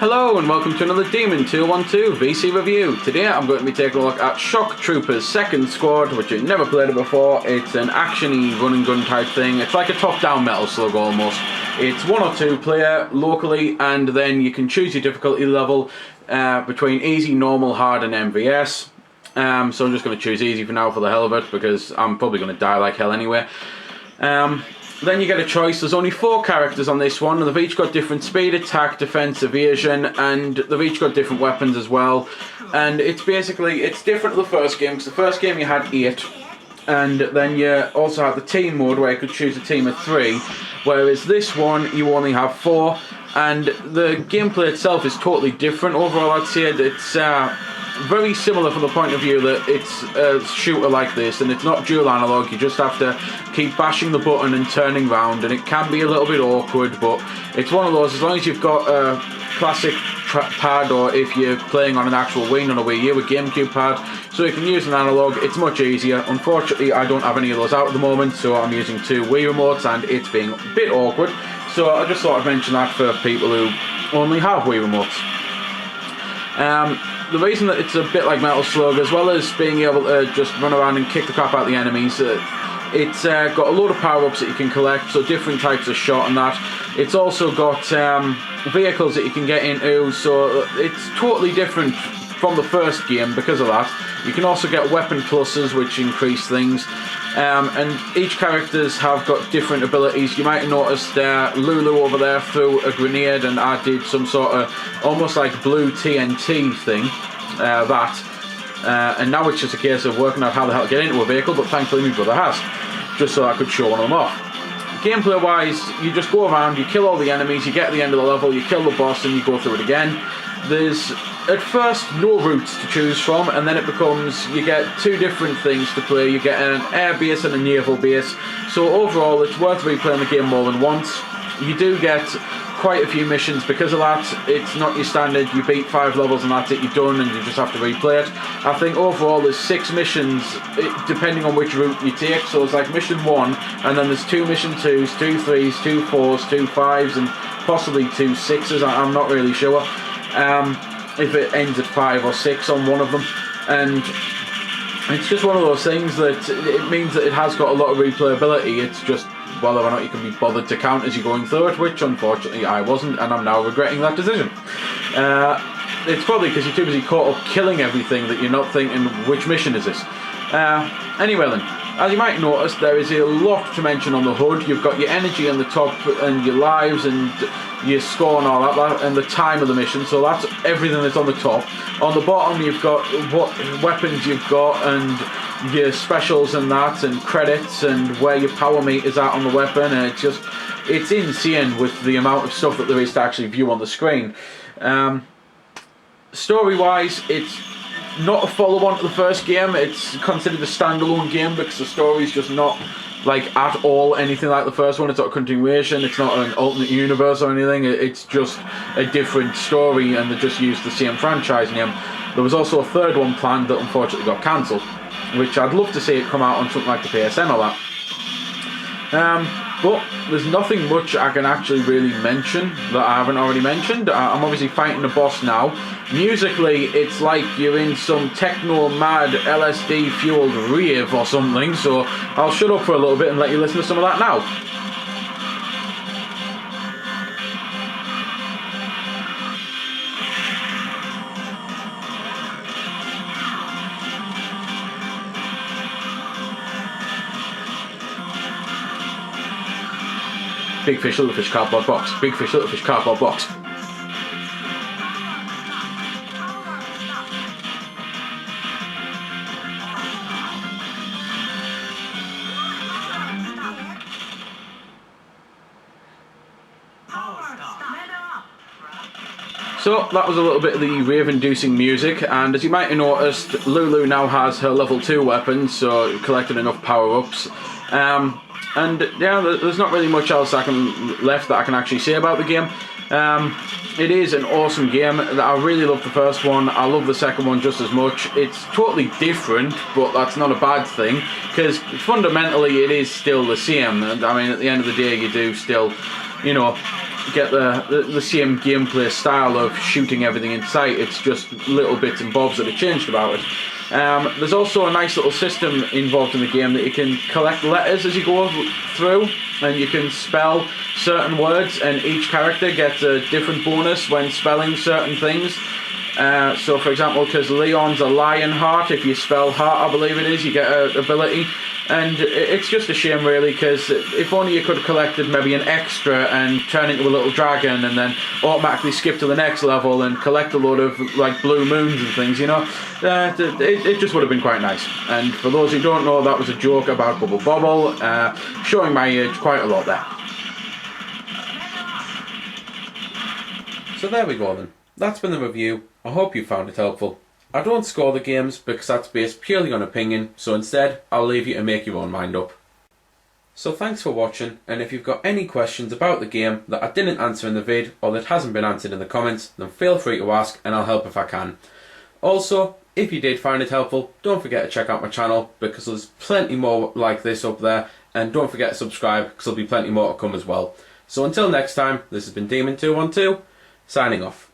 Hello and welcome to another Demon 212 VC review. Today I'm going to be taking a look at Shock Troopers Second Squad, which I've never played it before. It's an action-y run and gun type thing. It's like a top-down Metal Slug almost. It's 1 or 2 player locally, and then you can choose your difficulty level between easy, normal, hard and MVS. So I'm just going to choose easy for now for the hell of it, because I'm probably going to die like hell anyway. Then you get a choice. There's only 4 characters on this one, and they've each got different speed, attack, defense, evasion, and they've each got different weapons as well. And it's different to the first game, because the first game you had 8, and then you also had the team mode where you could choose a team of 3, whereas this one you only have 4, and the gameplay itself is totally different. Overall, I'd say it's very similar from the point of view that it's a shooter like this, and it's not dual analog. You just have to keep bashing the button and turning round, and it can be a little bit awkward, but it's one of those, as long as you've got a classic pad, or if you're playing on an actual Wii, on a Wii U, a GameCube pad, so you can use an analog, it's much easier. Unfortunately, I don't have any of those out at the moment, so I'm using 2 Wii remotes, and it's being a bit awkward, so I just thought I'd mention that for people who only have Wii remotes. The reason that it's a bit like Metal Slug, as well as being able to just run around and kick the crap out of the enemies, it's got a load of power-ups that you can collect, so different types of shot and that. It's also got vehicles that you can get into, so it's totally different from the first game because of that. You can also get weapon pluses, which increase things. And each characters have got different abilities. You might have noticed Lulu over there threw a grenade, and I did some sort of almost like blue TNT thing, and now it's just a case of working out how the hell to get into a vehicle, but thankfully my brother has, just so I could show one of them off. Gameplay wise, you just go around, you kill all the enemies, you get to the end of the level, you kill the boss, and you go through it again. There's at first no routes to choose from, and then it becomes, you get 2 different things to play. You get an air base and a naval base, so overall it's worth replaying the game more than once. You do get quite a few missions because of that. It's not your standard, you beat 5 levels and that's it, you're done, and you just have to replay it. I think overall there's 6 missions, depending on which route you take, so it's like mission 1, and then there's 2 mission 2s, 2 3s, 2 4s, 2 5s, and possibly 2 6s, I'm not really sure. If it ends at 5 or 6 on one of them, and it's just one of those things that it means that it has got a lot of replayability. It's just whether or not you can be bothered to count as you're going through it, which unfortunately I wasn't, and I'm now regretting that decision. It's probably because you're too busy caught up killing everything that you're not thinking, which mission is this? Anyway then, as you might notice, there is a lot to mention on the HUD. You've got your energy on the top, and your lives, and your score and all that, and the time of the mission, so that's everything that's on the top. On the bottom you've got what weapons you've got, and your specials and that, and credits, and where your power meter is at on the weapon, and it's insane with the amount of stuff that there is to actually view on the screen. Story wise, it's not a follow-on to the first game. It's considered a standalone game because the story's just not like at all anything like the first one. It's not a continuation, it's not an alternate universe or anything, it's just a different story, and they just used the same franchise name. There was also a 3rd one planned that unfortunately got cancelled, which I'd love to see it come out on something like the PSN or that. But there's nothing much I can actually really mention that I haven't already mentioned. I'm obviously fighting a boss now. Musically, it's like you're in some techno-mad LSD fueled rave or something, so I'll shut up for a little bit and let you listen to some of that now. Big fish, little fish, cardboard box. Big fish, little fish, cardboard box. So that was a little bit of the rave-inducing music, and as you might have noticed, Lulu now has her level 2 weapon, so collected enough power-ups. And yeah, there's not really much else left that I can actually say about the game. It is an awesome game. I really love the first one. I love the second one just as much. It's totally different, but that's not a bad thing, because fundamentally it is still the same. And I mean, at the end of the day, you do still, you know, get the same gameplay style of shooting everything in sight. It's just little bits and bobs that are changed about it. There's also a nice little system involved in the game that you can collect letters as you go through, and you can spell certain words, and each character gets a different bonus when spelling certain things. So for example, because Leon's a lion heart, if you spell heart, I believe it is, you get an ability. And it's just a shame really, because if only you could have collected maybe an extra and turn into a little dragon and then automatically skip to the next level and collect a load of like blue moons and things, you know. It just would have been quite nice. And for those who don't know, that was a joke about Bubble Bobble, showing my age quite a lot there. So there we go then. That's been the review. I hope you found it helpful. I don't score the games because that's based purely on opinion, so instead I'll leave you to make your own mind up. So thanks for watching, and if you've got any questions about the game that I didn't answer in the vid or that hasn't been answered in the comments, then feel free to ask and I'll help if I can. Also, if you did find it helpful, don't forget to check out my channel because there's plenty more like this up there, and don't forget to subscribe because there'll be plenty more to come as well. So until next time, this has been Demon212, signing off.